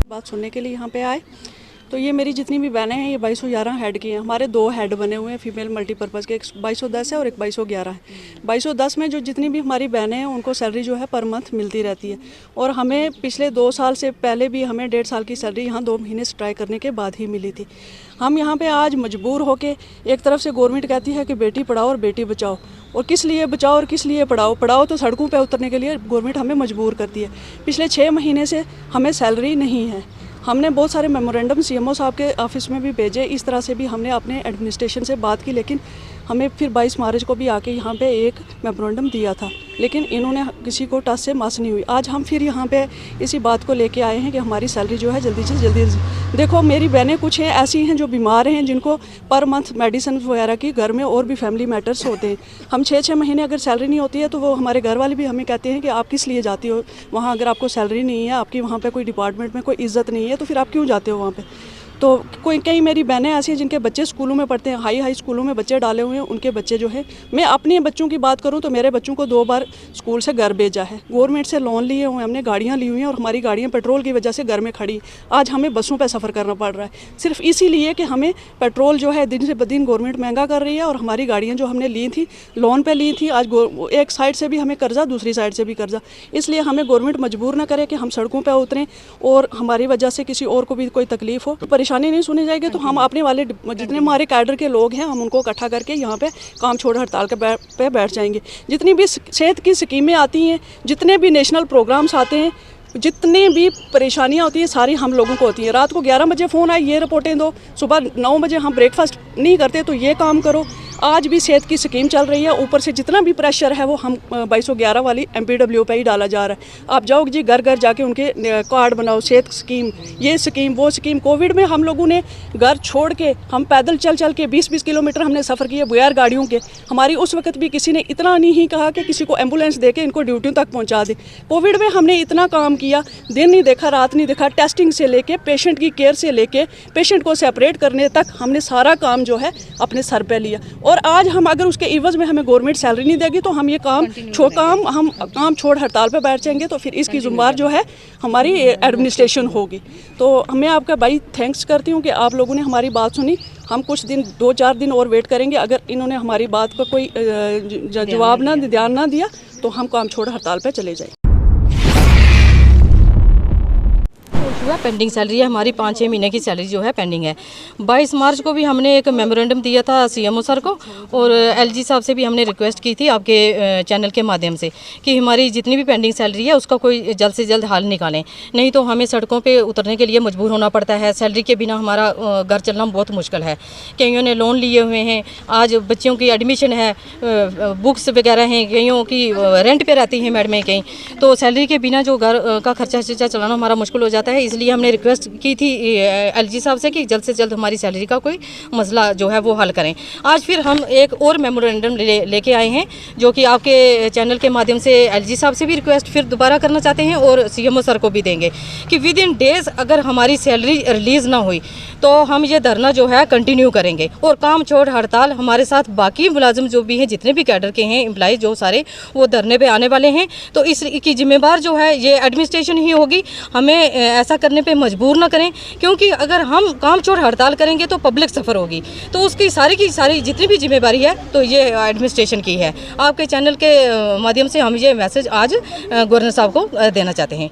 बात सुनने के लिए यहाँ पे आए। तो ये मेरी जितनी भी बहनें हैं ये 2211 हेड की हैं। हमारे 2 हेड बने हुए हैं फीमेल मल्टीपर्पज़ के, एक 2210 है और एक 2211 है। 2210 में जो जितनी भी हमारी बहनें हैं उनको सैलरी जो है पर मंथ मिलती रहती है। और हमें पिछले 2 साल से पहले भी हमें 1.5 साल की सैलरी यहाँ 2 महीने स्ट्राइक करने के बाद ही मिली थी। हम यहाँ पे आज मजबूर होके, एक तरफ से गवर्नमेंट कहती है कि बेटी पढ़ाओ और बेटी बचाओ, और किस लिए बचाओ और किस लिए पढ़ाओ। पढ़ाओ तो सड़कों पे उतरने के लिए गवर्नमेंट हमें मजबूर करती है। पिछले 6 महीने से हमें सैलरी नहीं है। हमने बहुत सारे मेमोरेंडम सीएमओ साहब के ऑफिस में भी भेजे, इस तरह से भी हमने अपने एडमिनिस्ट्रेशन से बात की, लेकिन हमें फिर 22 मार्च को भी आके यहाँ पे एक मेमोरेंडम दिया था, लेकिन इन्होंने किसी को टच से मस नहीं हुई। आज हम फिर यहाँ पे इसी बात को लेके आए हैं कि हमारी सैलरी जो है जल्दी से जल्दी। देखो मेरी बहनें कुछ हैं ऐसी हैं जो बीमार हैं, जिनको पर मंथ मेडिसिन वगैरह की घर में और भी फैमिली मैटर्स होते हैं। हम 6-6 महीने अगर सैलरी नहीं होती है तो वो हमारे घर वाले भी हमें कहते हैं कि आप किस लिए जाती हो वहाँ, अगर आपको सैलरी नहीं है, आपकी वहाँ पर कोई डिपार्टमेंट में कोई इज्जत नहीं है, तो फिर आप क्यों जाते हो वहाँ पर। तो कई मेरी बहनें ऐसी हैं जिनके बच्चे स्कूलों में पढ़ते हैं, हाई स्कूलों में बच्चे डाले हुए हैं। उनके बच्चे जो है, मैं अपने बच्चों की बात करूं तो मेरे बच्चों को 2 बार स्कूल से घर भेजा है। गवर्नमेंट से लोन लिए हुए हमने, गाड़ियां ली हुई हैं, और हमारी गाड़ियां पेट्रोल की वजह से घर में खड़ी। आज हमें बसों पर सफ़र करना पड़ रहा है सिर्फ इसीलिए कि हमें पेट्रोल जो है दिन से दिन गवर्नमेंट महंगा कर रही है, और हमारी गाड़ियाँ जो हमने ली थी लोन पर ली थी, आज एक साइड से भी हमें कर्जा, दूसरी साइड से भी कर्जा। इसलिए हमें गवर्नमेंट मजबूर न करे कि हम सड़कों पर उतरें और हमारी वजह से किसी और को भी कोई तकलीफ हो, परेशानी नहीं सुनी जाएगी। तो हम अपने वाले जितने हमारे कैडर के लोग हैं हम उनको इकट्ठा करके यहाँ पे काम छोड़ हड़ताल के पे बैठ जाएंगे। जितनी भी सेहत की स्कीमें आती हैं, जितने भी नेशनल प्रोग्राम्स आते हैं, जितनी भी परेशानियाँ होती हैं सारी हम लोगों को होती हैं। रात को 11 बजे फ़ोन आए ये रिपोर्टें दो, सुबह 9 बजे हम ब्रेकफास्ट नहीं करते तो ये काम करो। आज भी सेहत की स्कीम चल रही है, ऊपर से जितना भी प्रेशर है वो हम 2211 वाली MPW पे ही डाला जा रहा है। आप जाओ जी घर घर जाके उनके कार्ड बनाओ, सेहत स्कीम, ये स्कीम वो स्कीम। कोविड में हम लोगों ने घर छोड़ के हम पैदल चल के 20-20 किलोमीटर हमने सफ़र किया बगैर गाड़ियों के। हमारी उस वक्त भी किसी ने इतना नहीं कहा कि किसी को एम्बुलेंस दे के इनको ड्यूटियों तक पहुँचा दे। कोविड में हमने इतना काम किया, दिन नहीं देखा रात नहीं देखा, टेस्टिंग से लेके पेशेंट की केयर से लेके पेशेंट को सेपरेट करने तक हमने सारा काम जो है अपने सर पे लिया। और आज हम अगर उसके इवज़ में हमें गवर्नमेंट सैलरी नहीं देगी तो हम ये काम छोड़ हड़ताल पे बैठ जाएंगे, तो फिर इसकी ज़िम्मेदार जो है हमारी एडमिनिस्ट्रेशन होगी। तो मैं आपका भाई थैंक्स करती हूँ कि आप लोगों ने हमारी बात सुनी। हम कुछ दिन 2-4 दिन और वेट करेंगे, अगर इन्होंने हमारी बात का कोई जवाब ध्यान ना दिया तो हम काम छोड़ हड़ताल पे चले जाएंगे। पेंडिंग सैलरी है हमारी, 5-6 महीने की सैलरी जो है पेंडिंग है। 22 मार्च को भी हमने एक मेमोरेंडम दिया था सीएमओ सर को, और एलजी साहब से भी हमने रिक्वेस्ट की थी आपके चैनल के माध्यम से कि हमारी जितनी भी पेंडिंग सैलरी है उसका कोई जल्द से जल्द हल निकालें, नहीं तो हमें सड़कों पे उतरने के लिए मजबूर होना पड़ता है। सैलरी के बिना हमारा घर चलना बहुत मुश्किल है। कईयों ने लोन लिए हुए हैं, आज बच्चों की एडमिशन है, बुक्स वगैरह हैं, कईयों की रेंट पे रहती हैं मैडमें कहीं, तो सैलरी के बिना जो घर का खर्चा चलाना हमारा मुश्किल हो जाता है। इसलिए हमने रिक्वेस्ट की थी एलजी साहब से कि जल्द से जल्द हमारी सैलरी का कोई मसला जो है वो हल करें। आज फिर हम एक और मेमोरेंडम लेके आए हैं, जो कि आपके चैनल के माध्यम से एलजी साहब से भी रिक्वेस्ट फिर दोबारा करना चाहते हैं और सीएमओ सर को भी देंगे कि विद इन डेज अगर हमारी सैलरी रिलीज़ ना हुई तो हम ये धरना जो है कंटिन्यू करेंगे, और काम छोड़ हड़ताल हमारे साथ बाकी मुलाजिम जो भी हैं, जितने भी कैडर के हैं एम्प्लॉय जो सारे, वो धरने पे आने वाले हैं। तो इसकी जिम्मेदार जो है ये एडमिनिस्ट्रेशन ही होगी। हमें ऐसा करने पे मजबूर ना करें, क्योंकि अगर हम काम छोड़ हड़ताल करेंगे तो पब्लिक सफ़र होगी, तो उसकी सारी की सारी जितनी भी जिम्मेदारी है तो ये एडमिनिस्ट्रेशन की है। आपके चैनल के माध्यम से हम ये मैसेज आज गवर्नर साहब को देना चाहते हैं।